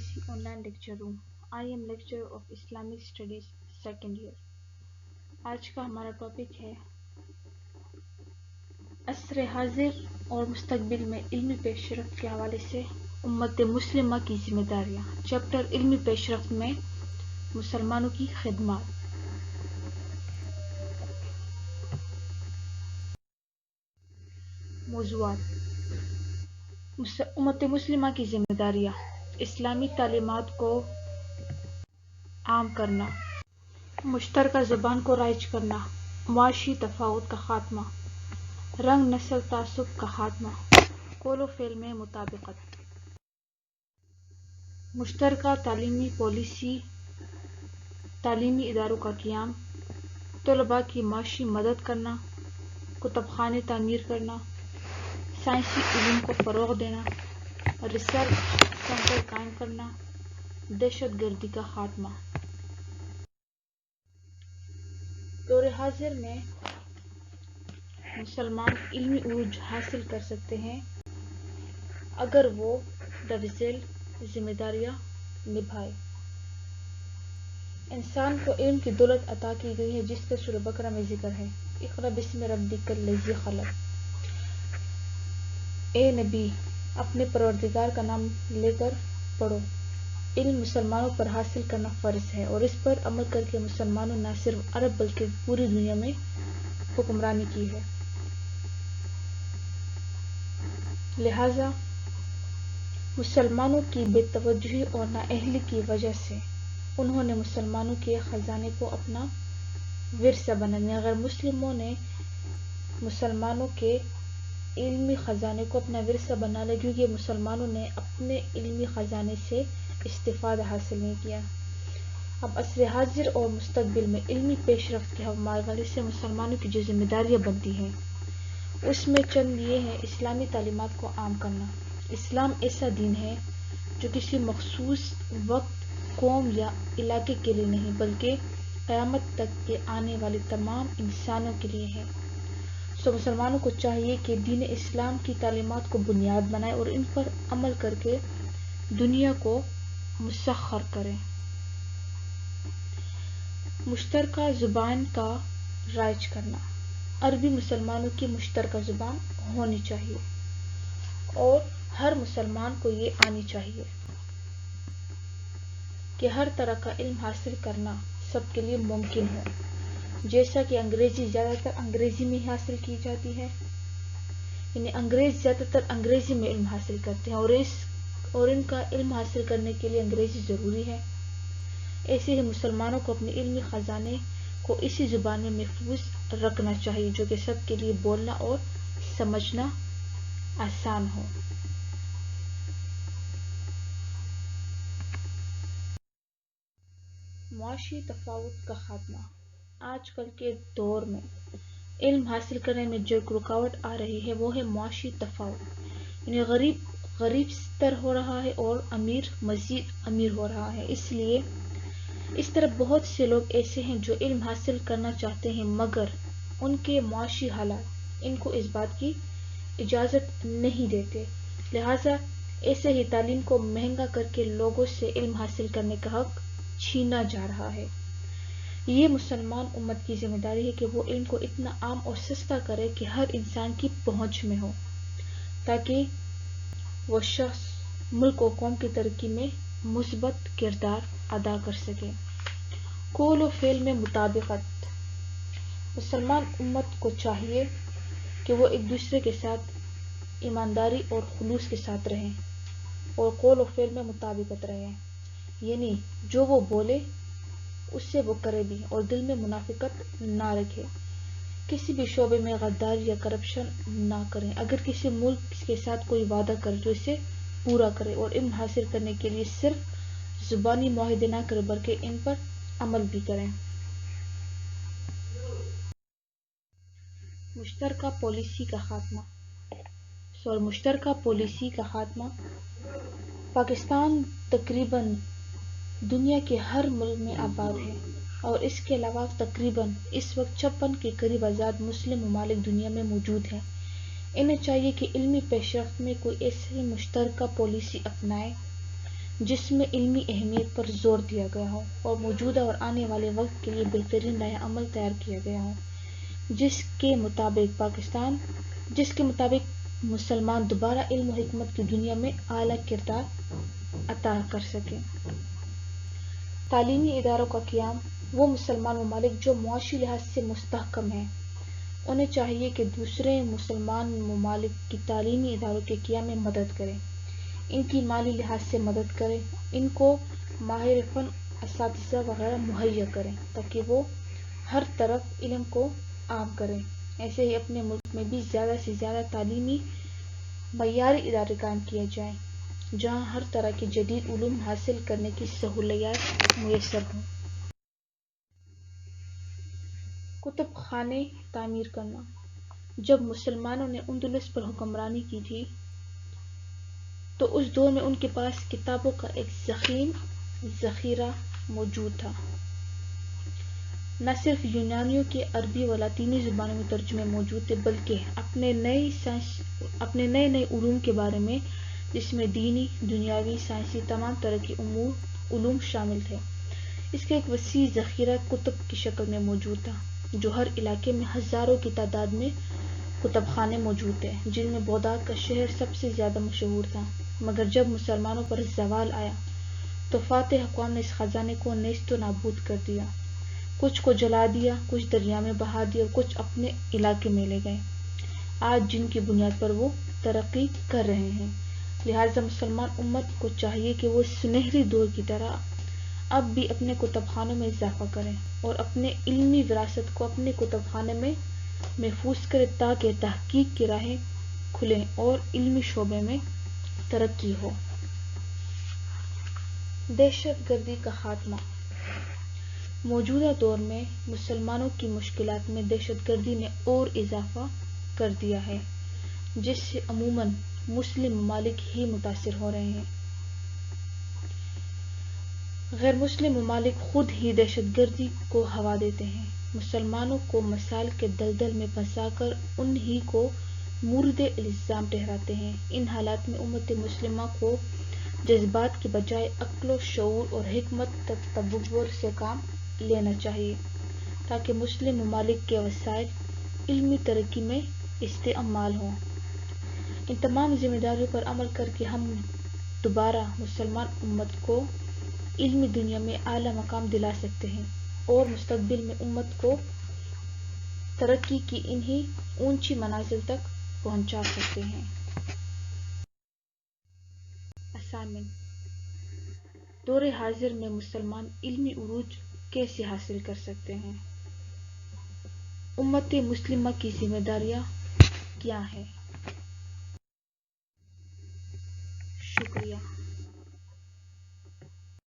IBC online lecture room. I am lecture of Islamic studies second year. आज का हमारा topic है असर हाजिर और मुस्तकबिल में इल्मी पेशरफ्त के हवाले से उम्मत मुस्लिमा की जिम्मेदारियाँ। चैप्टर इल्मी पेशरफ्त में मुसलमानों की खिदमत। मौज़ूआत: उम्मत मुस्लिमा की जिम्मेदारियाँ, इस्लामी तालीमात को आम करना, मुश्तरका ज़ुबान को राइज करना, मुआशी तफावत का खात्मा, रंग नस्ल तासुब का खात्मा, कौल फ़ेल में मुताबिकत, मुश्तरका तालीमी पॉलिसी, तालीमी इदारों का क़याम, तलबा की माशी मदद करना, कुतुबखाने तामीर करना, साइंसी इल्म को फ़रोग़ देना, रिसर्च सेंटर कायम करना, दहशत गर्दी का खात्मा। दौर हाजिर में मुसलमान इल्मी उरूज हासिल कर सकते हैं अगर वो दरअसल जिम्मेदारियाँ निभाए। इंसान को इल्म की दौलत अता की गई है जिसका सूरह बकरा में जिक्र है। इक़रा बिस्मि रब्बिकल लज़ी खलक़। ए नबी, अपने परवरदिगार का नाम लेकर पढ़ो। इल्म मुसलमानों पर हासिल करना फ़र्ज है और इस पर अमल करके मुसलमानों न सिर्फ अरब बल्कि पूरी दुनिया में हुक्मरानी की है। लिहाजा मुसलमानों की बेतवज्जुही और नाअहली की वजह से उन्होंने मुसलमानों के ख़जाने को अपना विरसा बना लिया। अगर मुस्लिमों ने मुसलमानों के इल्मी ख़जाने को अपना विरसा बना लिया क्योंकि मुसलमानों ने अपने इल्मी ख़जाने से इस्तिफ़ादा हासिल नहीं किया। अब असर हाजिर और मुस्तकबिल में इल्मी पेशरफ्त के हवाले से मुसलमानों की जो जिम्मेदारियाँ बनती हैं उसमें चंद ये हैं: इस्लामी तालीमात को आम करना। इस्लाम ऐसा दीन है जो किसी मख़सूस वक्त, कौम या इलाके के लिए नहीं बल्कि क़यामत तक के आने वाले तमाम इंसानों के लिए है। सो मुसलमानों को चाहिए कि दीन इस्लाम की तालीमात को बुनियाद बनाए और इन पर अमल करके दुनिया को मुसख्खर करें। मुश्तरका ज़ुबान का राइज करना। अरबी मुसलमानों की मुश्तरका ज़ुबान होनी चाहिए और हर मुसलमान को ये आनी चाहिए कि हर तरह का इल्म हासिल करना सबके लिए मुमकिन हो। जैसा कि अंग्रेज़ी ज़्यादातर अंग्रेज़ी में हासिल की जाती है, यानी अंग्रेज़ ज़्यादातर अंग्रेज़ी में इल्म हासिल करते हैं और इनका इल्म हासिल करने के लिए अंग्रेज़ी ज़रूरी है। ऐसे ही मुसलमानों को अपने इल्मी ख़जाने को इसी ज़ुबान में महफूज रखना चाहिए जो कि सबके लिए बोलना और समझना आसान हो। मुआशी तफावत का खात्मा। आजकल के दौर में इल्म हासिल करने में जो रुकावट आ रही है वो है मुआशी तफावत, यानी गरीब गरीबतर हो रहा है और अमीर मज़ीद अमीर हो रहा है। इसलिए इस तरफ बहुत से लोग ऐसे हैं जो इल्म हासिल करना चाहते हैं मगर उनके मुआशी हालात इनको इस बात की इजाज़त नहीं देते। लिहाजा ऐसे ही तालीम को महंगा करके लोगों से इल्म हासिल करने का हक छीना जा रहा है। ये मुसलमान उम्मत की जिम्मेदारी है कि वो इल्म को इतना आम और सस्ता करे कि हर इंसान की पहुंच में हो ताकि वो शख्स मुल्क और कौम की तरक्की में मुस्बत किरदार अदा कर सके। कौल व फ़ेल में मुताबिकत। मुसलमान उम्मत को चाहिए कि वो एक दूसरे के साथ ईमानदारी और खुलूस के साथ रहें और कौल व फ़ेल में मुताबिकत रहें, यानी जो वो बोले उससे वो करे भी और दिल में मुनाफिकत ना रखे। किसी भी शोबे में गद्दारी या करप्शन ना करें। अगर किसी मुल्क के साथ कोई वादा करे तो इसे पूरा करें और इल्म हासिल करने के लिए सिर्फ ज़ुबानी मुआहदे ना करें बल्कि इन पर अमल भी करें। मुश्तरका पॉलिसी का खात्मा। मुश्तरका पॉलिसी का खात्मा। पाकिस्तान तकरीबन दुनिया के हर मुल्क में आबाद है और इसके अलावा तकरीबन इस वक्त 56 के करीब आज़ाद मुस्लिम ममालिक दुनिया में मौजूद हैं। इन्हें चाहिए कि इल्मी पेशरफ्त में कोई ऐसी मुश्तरका पॉलिसी अपनाए جس میں علمی اہمیت پر زور دیا گیا ہو اور موجودہ اور آنے والے وقت کے لیے بہترین رائے عمل تیار کیا گیا ہو، جس کے مطابق مسلمان دوبارہ علم و حکمت کی دنیا میں اعلیٰ کردار عطا کر سکیں۔ تعلیمی اداروں کا قیام۔ وہ مسلمان ممالک جو معاشی لحاظ سے مستحکم ہیں، انہیں چاہیے کہ دوسرے مسلمان ممالک کی تعلیمی اداروں کے قیام میں مدد کریں، ان کی مالی لحاظ سے مدد کریں، ان کو ماہر فن، اساتذہ وغیرہ مہیا کریں تاکہ وہ ہر طرف علم کو عام کریں۔ ایسے ہی اپنے ملک میں بھی زیادہ سے زیادہ تعلیمی معیاری ادارے قائم کیے جائیں جہاں ہر طرح کے جدید علوم حاصل کرنے کی سہولیات میسر ہوں۔ کتب خانے تعمیر کرنا۔ جب مسلمانوں نے اندلس پر حکمرانی کی تھی تو اس دور میں ان کے پاس کتابوں کا ایک ضخیم ذخیرہ موجود تھا۔ نہ صرف یونانیوں کے عربی و لاطینی زبانوں میں ترجمے موجود تھے بلکہ اپنے نئے علوم کے بارے میں، جس میں دینی، دنیاوی، سائنسی تمام طرح کے علوم شامل تھے۔ اس کا ایک وسیع ذخیرہ کتب کی شکل میں موجود تھا، جو ہر علاقے میں ہزاروں کی تعداد میں کتب خانے موجود تھے، جن میں بغداد کا شہر سب سے زیادہ مشہور تھا۔ مگر جب مسلمانوں پر زوال آیا تو فاتح اقوام نے اس خزانے کو نیست و نابود کر دیا، کچھ کو جلا دیا، کچھ دریا میں بہا دیا اور کچھ اپنے علاقے میں لے گئے، آج جن کی بنیاد پر وہ ترقی کر رہے ہیں۔ لہٰذا مسلمان امت کو چاہیے کہ وہ سنہری دور کی طرح اب بھی اپنے کتب خانوں میں اضافہ کریں اور اپنے علمی وراثت کو اپنے کتب خانے میں محفوظ کریں تاکہ تحقیق کی راہیں کھلیں اور علمی شعبے میں ترقی ہو۔ دہشت گردی کا خاتمہ۔ موجودہ دور میں مسلمانوں کی مشکلات میں دہشت گردی نے اور اضافہ کر دیا ہے، جس سے عموماً مسلم ممالک ہی متاثر ہو رہے ہیں۔ غیر مسلم ممالک خود ہی دہشت گردی کو ہوا دیتے ہیں، مسلمانوں کو مسائل کے دلدل میں پھنسا کر انہی کو مورد الزام ٹھہراتے ہیں۔ ان حالات میں امت مسلمہ کو جذبات کی بجائے عقل و شعور اور حکمت تدبر سے کام لینا چاہیے تاکہ مسلم ممالک کے وسائل علمی ترقی میں استعمال ہوں۔ ان تمام ذمہ داریوں پر عمل کر کے ہم دوبارہ مسلمان امت کو علمی دنیا میں اعلیٰ مقام دلا سکتے ہیں اور مستقبل میں امت کو ترقی کی انہی اونچی منازل تک پہنچا سکتے ہیں۔ اسائنمنٹ: دور حاضر میں مسلمان علمی عروج کیسے حاصل کر سکتے ہیں؟ امت مسلمہ کی ذمہ داریاں کیا ہیں؟